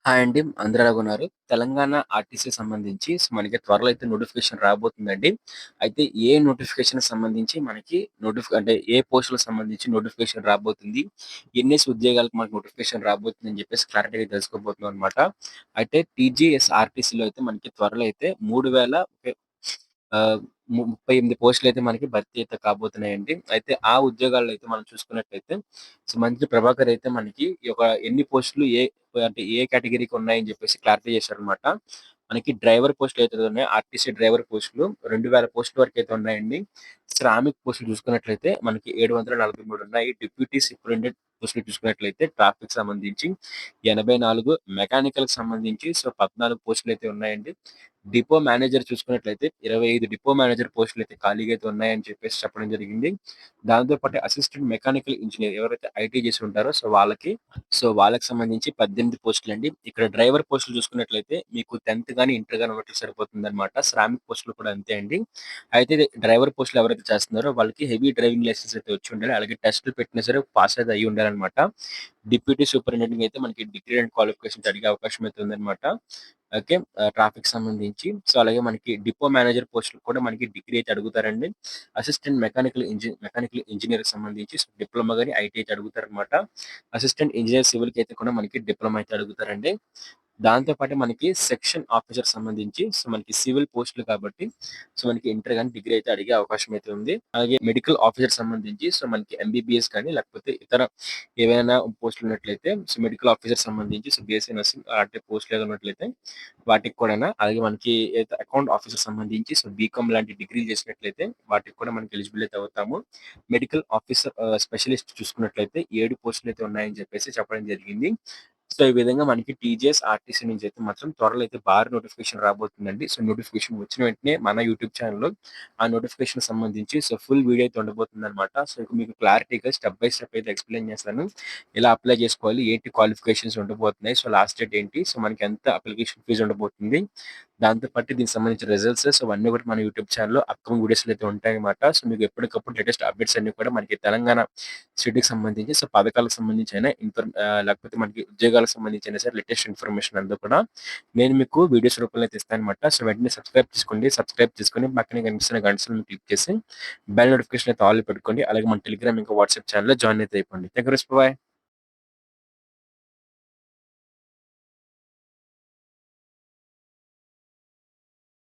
Hi అండి. అందరూ ఎలాగున్నారు? Telangana RTC సంబంధించి మనకి త్వరలో అయితే నోటిఫికేషన్ రాబోతుందండి. అయితే ఏ నోటిఫికేషన్‌కి సంబంధించి మనకి అంటే ఏ పోస్టులకు సంబంధించి నోటిఫికేషన్ రాబోతుంది? ఎన్నేసి ఉద్యోగాలకు మనకు నోటిఫికేషన్ రాబోతుందని చెప్పేసి క్లారిటీగా తెలుసుకోబోతున్నాం అనమాట. అయితే టీజీఎస్ఆర్టీసీలో అయితే మనకి త్వరలో అయితే 3000 ఆహ్, 38 పోస్టులయితే మనకి భర్తీ అయితే కాబోతున్నాయండి. అయితే ఆ ఉద్యోగాల్లో అయితే మనం చూసుకున్నట్లయితే మంత్రి ప్రభాకర్ అయితే మనకి ఈ యొక్క ఎన్ని పోస్టులు అంటే ఏ కేటగరీకి ఉన్నాయని చెప్పేసి క్లారిఫై చేశారనమాట. మనకి డ్రైవర్ పోస్టులు అయితే ఉన్నాయో ఆర్టీసీ డ్రైవర్ పోస్టులు 2000 పోస్టుల వరకైతే ఉన్నాయండి. శ్రామిక్ పోస్టులు చూసుకున్నట్లయితే మనకి 743 ఉన్నాయి. డిప్యూటీ సూపరింటెండెంట్ పోస్టులు చూసుకున్నట్లయితే ట్రాఫిక్ సంబంధించి 84, మెకానికల్‌కి సంబంధించి 14 పోస్టులైతే ఉన్నాయండి. డిపో మేనేజర్ చూసుకున్నట్లయితే 25 డిపో మేనేజర్ పోస్టులైతే ఖాళీగా అయితే ఉన్నాయని చెప్పేసి చెప్పడం జరిగింది. దాంతో పాటు అసిస్టెంట్ మెకానికల్ ఇంజినీర్ ఎవరైతే ఐటీ చేసి ఉంటారో వాళ్ళకి సంబంధించి 18 పోస్టులండి. ఇక్కడ డ్రైవర్ పోస్టులు చూసుకున్నట్లయితే మీకు 10థ్ గాని, ఇంటర్ గాని ఉన్నట్లు సరిపోతుందన్నమాట. శ్రామిక్ పోస్టులు కూడా అంతే అండి. అయితే ఇది డ్రైవర్ పోస్టులు ఎవరైతే చేస్తున్నారో వాళ్ళకి హెవీ డ్రైవింగ్ లైసెన్స్ అయితే వచ్చి ఉండాలి. అలాగే టెస్టులు పెట్టినా సరే పాస్ అయితే అయ్యి ఉండాలన్నమాట. డిప్యూటీ సూపరింటెండెంట్‌కి అయితే మనకి డిగ్రీ అండ్ క్వాలిఫికేషన్స్ అడిగే అవకాశం అయితే ఉందన్నమాట. ఓకే. ట్రాఫిక్ సంబంధించి. అలాగే మనకి డిపో మేనేజర్ పోస్టులు కూడా మనకి డిగ్రీ అయితే అడుగుతారండి. అసిస్టెంట్ మెకానికల్ ఇంజినీర్‌కి సంబంధించి డిప్లొమా గాని, ఐటీ అయితే అడుగుతారనమాట. అసిస్టెంట్ ఇంజినీర్ సివిల్‌కి అయితే కూడా మనకి డిప్లొమా అయితే అడుగుతారండి. దాంతో పాటు మనకి సెక్షన్ ఆఫీసర్ సంబంధించి మనకి సివిల్ పోస్టులు కాబట్టి మనకి ఇంటర్ గాని, డిగ్రీ అయితే అడిగే అవకాశం అయితే ఉంది. అలాగే మెడికల్ ఆఫీసర్ సంబంధించి మనకి ఎంబీబీఎస్ కానీ లేకపోతే ఇతర ఏవైనా పోస్టులు ఉన్నట్లయితే మెడికల్ ఆఫీసర్ సంబంధించి బీఎస్సీ నర్సింగ్ అలాంటి పోస్టులు ఏదో ఉన్నట్లయితే వాటికి కూడానా అలాగే మనకి ఏదైతే అకౌంట్ ఆఫీసర్ సంబంధించి బీకామ్ లాంటి డిగ్రీలు చేసినట్లయితే వాటికి కూడా మనకి ఎలిజిబుల్ అయితే అవుతాము. మెడికల్ ఆఫీసర్ స్పెషలిస్ట్ చూసుకున్నట్లయితే 7 పోస్టులు అయితే ఉన్నాయని చెప్పేసి చెప్పడం జరిగింది. ఈ విధంగా మనకి టీజీఎస్, ఆర్టీసీ నుంచి అయితే మాత్రం త్వరలో అయితే భారీ నోటిఫికేషన్ రాబోతుందండి. నోటిఫికేషన్ వచ్చిన వెంటనే మన యూట్యూబ్ ఛానెల్‌లో ఆ నోటిఫికేషన్‌కి సంబంధించి ఫుల్ వీడియో అయితే ఉండబోతుందన్నమాట. ఇక మీకు క్లారిటీగా స్టెప్ బై స్టెప్ అయితే ఎక్స్‌ప్లెయిన్ చేస్తాను. ఎలా అప్లై చేసుకోవాలి? ఏంటి క్వాలిఫికేషన్స్ ఉండబోతున్నాయి? లాస్ట్ డేట్ ఏంటి? మనకి ఎంత అప్లికేషన్ ఫీజ్ ఉండబోతుంది? దాంతో పాటు దీనికి సంబంధించిన రిజల్ట్స్ అవన్నీ కూడా మన యూట్యూబ్ ఛానెల్‌లో అప్‌కమింగ్ వీడియోస్‌లో అయితే ఉంటాయన్నమాట. మీకు ఎప్పటికప్పుడు లేటెస్ట్ అప్డేట్స్ అన్నీ కూడా మనకి తెలంగాణ స్టేట్‌కి సంబంధించి పథకాలకు సంబంధించి అయినా లేకపోతే మనకి ఉద్యోగాలకు సంబంధించి అయినా సరే లేటెస్ట్ ఇన్ఫర్మేషన్ అంతా కూడా నేను మీకు వీడియోస్ రూపంలో అయితే ఇస్తానన్నమాట. వెంటనే సబ్స్క్రైబ్ చేసుకోండి. సబ్స్క్రైబ్ చేసుకొని పక్కనే కనిపిస్తున్న గంట సింబల్‌ని క్లిక్ చేసి బెల్ నోటిఫికేషన్ అయితే ఆల్‌లో పెట్టుకోండి. అలాగే మన టెలిగ్రామ్ ఇంకా వాట్సాప్ ఛానెల్‌లో జాయిన్ అయితే అయిపోండి. Thank you. బాయ్.